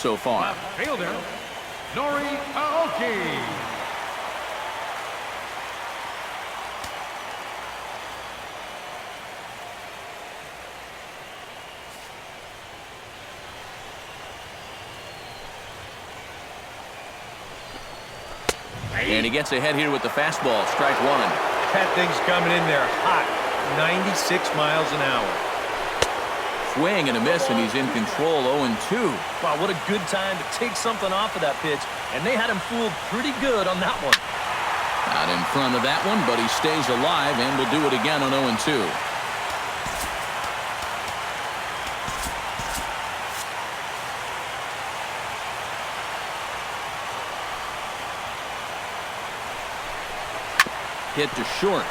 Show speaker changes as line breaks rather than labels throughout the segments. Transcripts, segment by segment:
so far.
Left fielder, Nori Aoki.
And he gets ahead here with the fastball. Strike one.
That thing's coming in there hot. 96 miles an hour.
Swing and a miss, and he's in control. 0-2.
Wow, what a good time to take something off of that pitch. And they had him fooled pretty good on that one.
Not in front of that one, but he stays alive and will do it again on 0-2. Hit to short.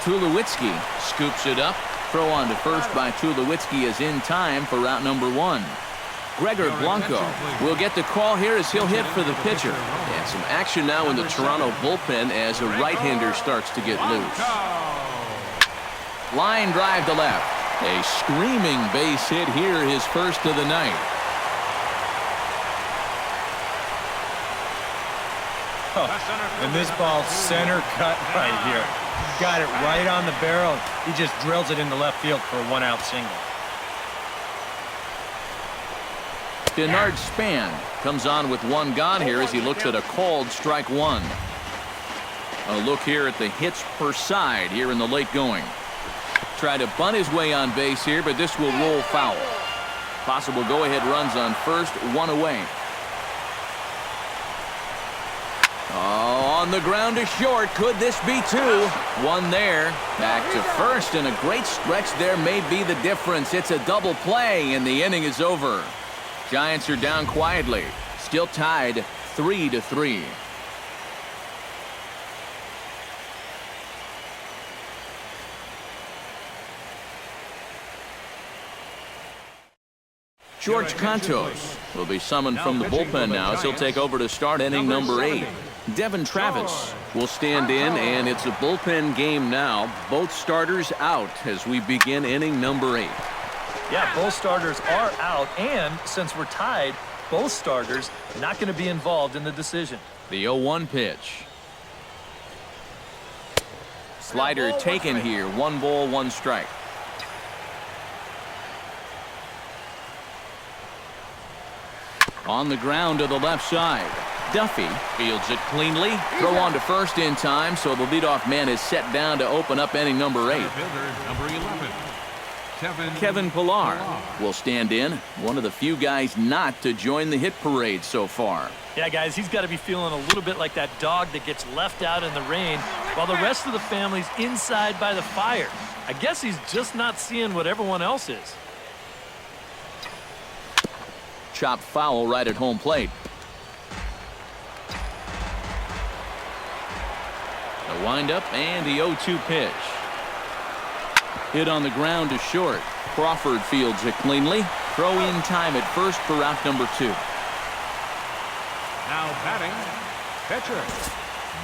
Tulowitzki scoops it up. Throw on to first by Tulowitzki is in time for route number one. Gregor Blanco will get the call here as he'll hit for the pitcher. And some action now in the Toronto bullpen as a right-hander starts to get loose. Line drive to left. A screaming base hit here, his first of the night.
And this ball's center cut right here. Got it right on the barrel. He just drills it into left field for a one-out single.
Denard Span comes on with one gone here as he looks at a called strike one. A look here at the hits per side here in the late going. Try to bunt his way on base here, but this will roll foul. Possible go-ahead runs on first, one away. Oh, on the ground to short. Could this be two? One there. Back to first, and a great stretch there may be the difference. It's a double play, and the inning is over. Giants are down quietly. Still tied 3-3. George Contos will be summoned from the bullpen now as he'll take over to start inning number 8. Devin Travis will stand in, and it's a bullpen game now. Both starters out as we begin inning number 8.
Yeah, both starters are out, and since we're tied, both starters not going to be involved in the decision.
The 0-1 pitch. Slider taken here. 1 ball, 1 strike. On the ground to the left side. Duffy fields it cleanly. Throw on to first in time, so the leadoff man is set down to open up inning number 8.
Number 11,
Kevin Pillar will stand in. One of the few guys not to join the hit parade so far.
Yeah, guys, he's got to be feeling a little bit like that dog that gets left out in the rain while the rest of the family's inside by the fire. I guess he's just not seeing what everyone else is.
Chopped foul right at home plate. The windup and the 0-2 pitch. Hit on the ground to short. Crawford fields it cleanly. Throw in time at first for out number 2.
now batting, pitcher,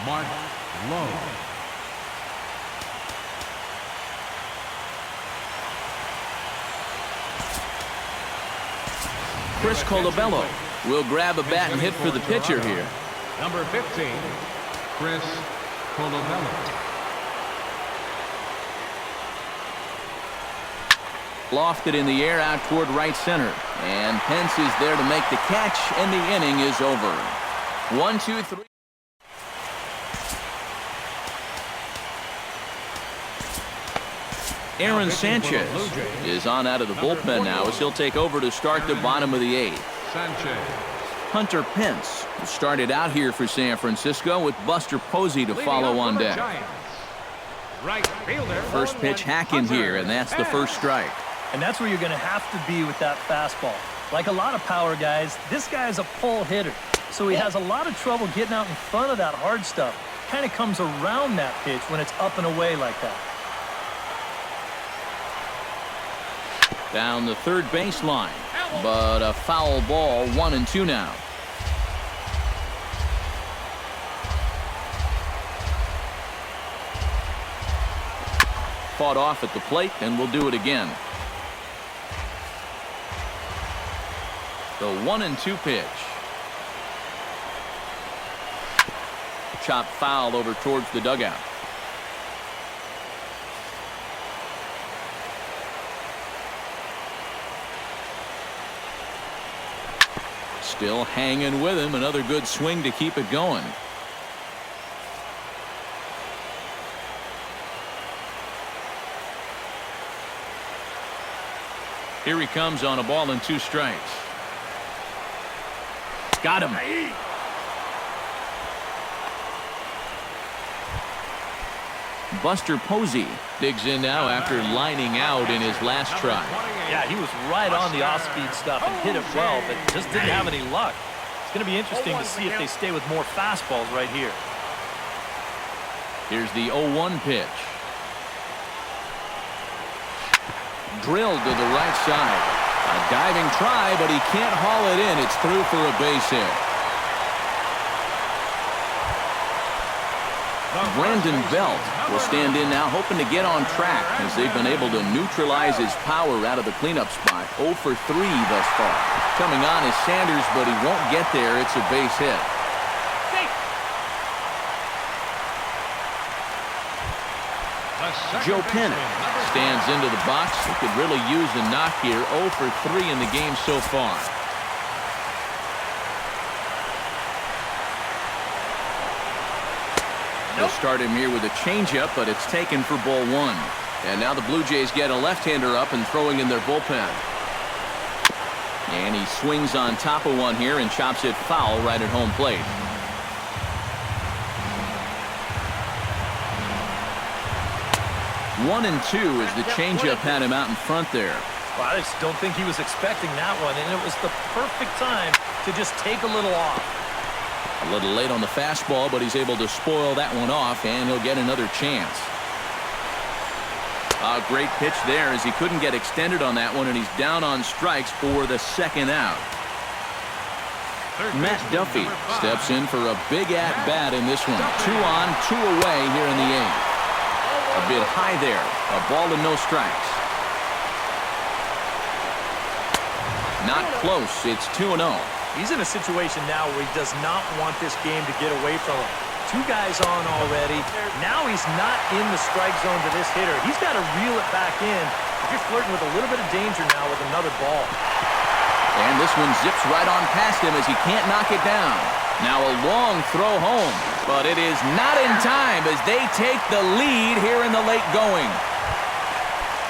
Mark Lowe.
Chris Colabello will grab a bat and hit for the pitcher here.
Number 15, Chris Colabello.
Lofted in the air out toward right center. And Pence is there to make the catch, and the inning is over. 1, 2, 3. Aaron Sanchez is on out of the bullpen now as he'll take over to start the bottom of the 8th. Hunter Pence started out here for San Francisco with Buster Posey to follow on deck. First pitch hack in here, and that's the first strike.
And that's where you're going to have to be with that fastball. Like a lot of power guys, this guy's a pull hitter. So he has a lot of trouble getting out in front of that hard stuff. Kind of comes around that pitch when it's up and away like that.
Down the third baseline, but a foul ball, 1 and 2 now. Fought off at the plate, and we'll do it again. The 1-2 pitch. Chop foul over towards the dugout. Still hanging with him. Another good swing to keep it going. Here he comes on a ball and 2 strikes. Got him. Buster Posey digs in now after lining out in his last try.
Yeah, he was right on the off-speed stuff and hit it well, but just didn't have any luck. It's going to be interesting to see if they stay with more fastballs right here.
Here's the 0-1 pitch. Drilled to the right side. A diving try, but he can't haul it in. It's through for a base hit. Brandon Belt will stand in now, hoping to get on track as they've been able to neutralize his power out of the cleanup spot. 0 for 3 thus far. Coming on is Sanders, but he won't get there. It's a base hit. Joe Pennant stands into the box. He could really use a knock here. 0 for 3 in the game so far. They'll start him here with a changeup, but it's taken for ball 1. And now the Blue Jays get a left-hander up and throwing in their bullpen. And he swings on top of one here and chops it foul right at home plate. One and 2 as the changeup had him out in front there.
Well, I just don't think he was expecting that one, and it was the perfect time to just take a little off.
A little late on the fastball, but he's able to spoil that one off, and he'll get another chance. A great pitch there as he couldn't get extended on that one, and he's down on strikes for the second out. Matt Duffy steps in for a big at-bat in this one. 2 on, 2 away here in the 8th. A bit high there. A ball and no strikes. Not close. It's 2-0.
He's in a situation now where he does not want this game to get away from him. 2 guys on already. Now he's not in the strike zone to this hitter. He's got to reel it back in. He's flirting with a little bit of danger now with another ball.
And this one zips right on past him as he can't knock it down. Now a long throw home, but it is not in time as they take the lead here in the late going.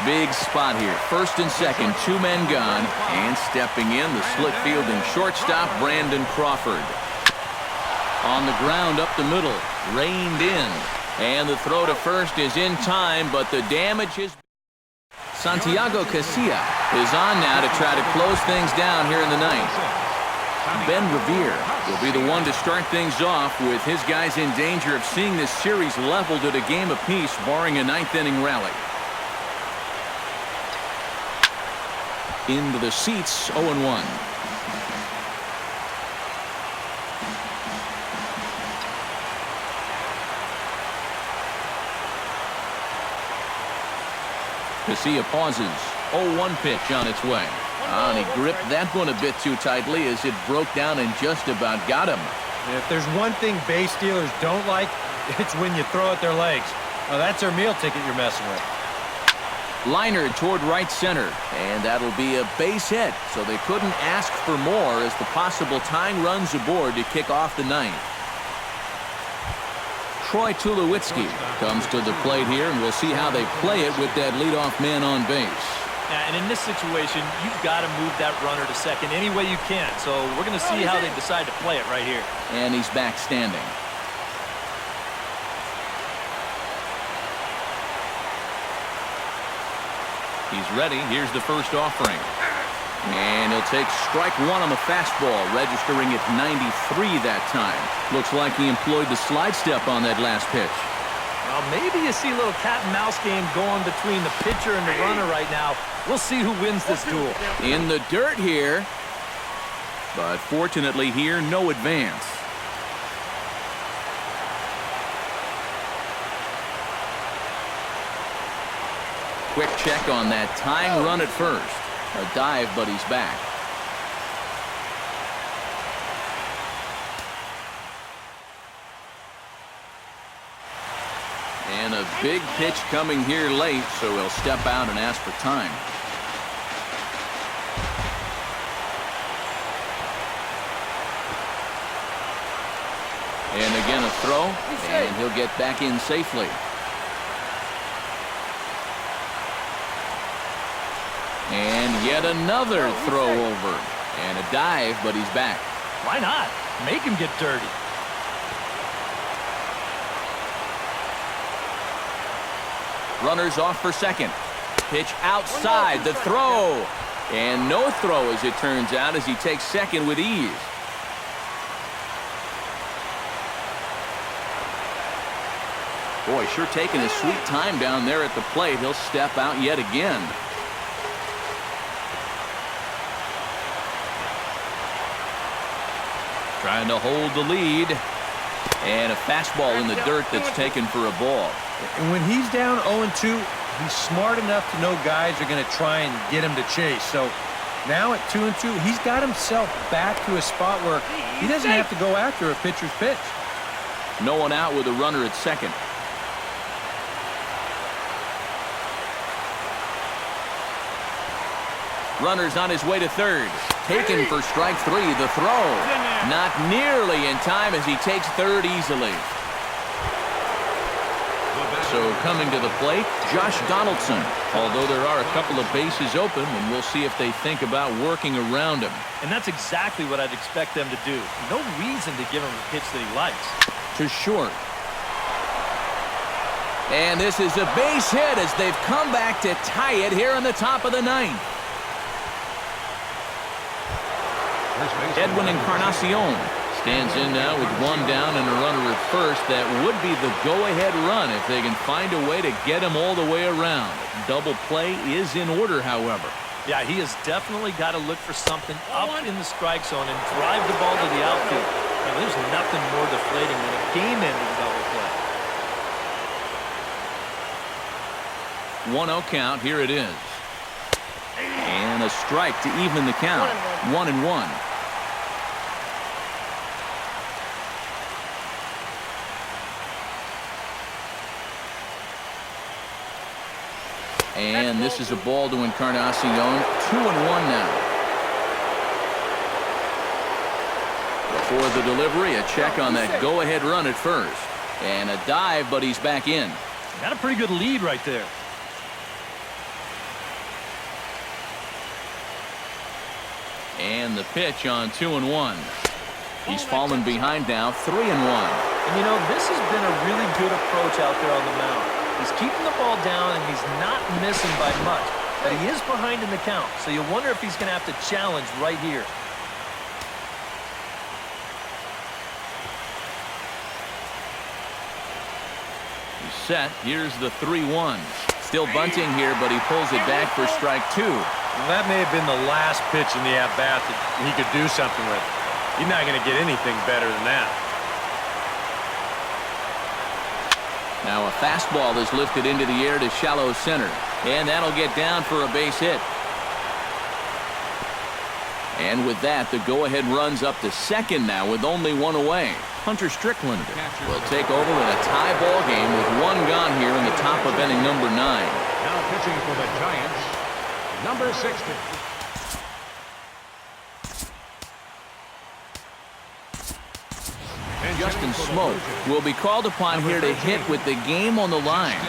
Big spot here. First and second, 2 men gone. And stepping in, the slick fielding shortstop, Brandon Crawford. On the ground up the middle, reined in. And the throw to first is in time, but the damage is... Santiago Casilla is on now to try to close things down here in the 9th. Ben Revere will be the one to start things off with his guys in danger of seeing this series leveled at a game apiece, barring a 9th inning rally. Into the seats, 0-1. Casilla pauses. 0-1 pitch on its way. And he gripped that one a bit too tightly as it broke down and just about got him.
If there's one thing base stealers don't like, it's when you throw at their legs. Well, that's their meal ticket you're messing with.
Liner toward right center, and that'll be a base hit, so they couldn't ask for more as the possible tying runs aboard to kick off the 9th. Troy Tulowitzki comes to the plate here, and we'll see how they play it with that leadoff man on base.
Yeah, and in this situation, you've got to move that runner to second any way you can. So we're going to see how they decide to play it right here.
And he's back standing. He's ready. Here's the first offering. And he'll take strike 1 on the fastball, registering at 93 that time. Looks like he employed the slide step on that last pitch.
Well, maybe you see a little cat and mouse game going between the pitcher and the runner right now. We'll see who wins this duel.
In the dirt here, but fortunately here, no advance. Quick check on that tying run at first. A dive, but he's back. And a big pitch coming here late, so he'll step out and ask for time. And again a throw, and he'll get back in safely. And yet another throw over. And a dive, but he's back.
Why not? Make him get dirty.
Runners off for second. Pitch outside, the throw. And no throw, as it turns out, as he takes second with ease. Boy, sure taking his sweet time down there at the plate. He'll step out yet again. Trying to hold the lead. And a fastball in the dirt that's taken for a ball.
And when he's down 0-2, he's smart enough to know guys are going to try and get him to chase. So now at 2-2, he's got himself back to a spot where he doesn't have to go after a pitcher's pitch.
No one out with a runner at second. Runner's on his way to third. Taken for strike three. The throw. Not nearly in time as he takes third easily. So coming to the plate, Josh Donaldson. Although there are a couple of bases open, and we'll see if they think about working around him.
And that's exactly what I'd expect them to do. No reason to give him a pitch that he likes.
To short. And this is a base hit as they've come back to tie it here in the top of the ninth. Edwin Encarnacion stands in now with one down and a runner at first. That would be the go-ahead run if they can find a way to get him all the way around. Double play is in order, however.
Yeah, he has definitely got to look for something up in the strike zone and drive the ball to the outfield. Now, there's nothing more deflating than a game-ending double play.
1-0 count. Here it is. And a strike to even the count. 1-1. And this is a ball to Encarnacion. 2-1 now. Before the delivery, a check on that go-ahead run at first. And a dive, but he's back in.
Got a pretty good lead right there.
And the pitch on 2-1. He's fallen behind now, 3-1.
And you know, this has been a really good approach out there on the mound. He's keeping the ball down, and he's not missing by much. But he is behind in the count, so you wonder if he's going to have to challenge right here.
He's set. Here's the 3-1. Still bunting here, but he pulls it back for strike two.
Well, that may have been the last pitch in the at-bat that he could do something with. He's not going to get anything better than that.
Now a fastball is lifted into the air to shallow center. And that'll get down for a base hit. And with that, the go-ahead runs up to second now with only one away. Hunter Strickland will take over in a tie ball game with one gone here in the top of inning number 9.
Now pitching for the Giants, number 60.
Justin Smoke will be called upon here to hit with the game on the line.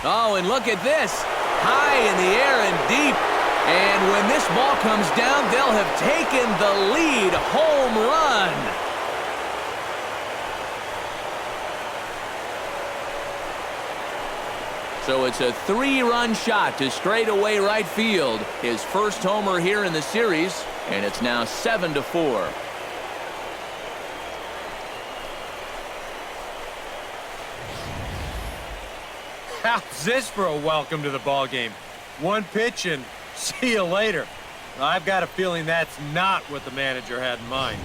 Oh, and look at this. High in the air and deep. And when this ball comes down, they'll have taken the lead. Home run. So it's a 3-run shot to straightaway right field. His first homer here in the series, and it's now 7-4.
How's this for a welcome to the ball game? One pitch and see you later. I've got a feeling that's not what the manager had in mind.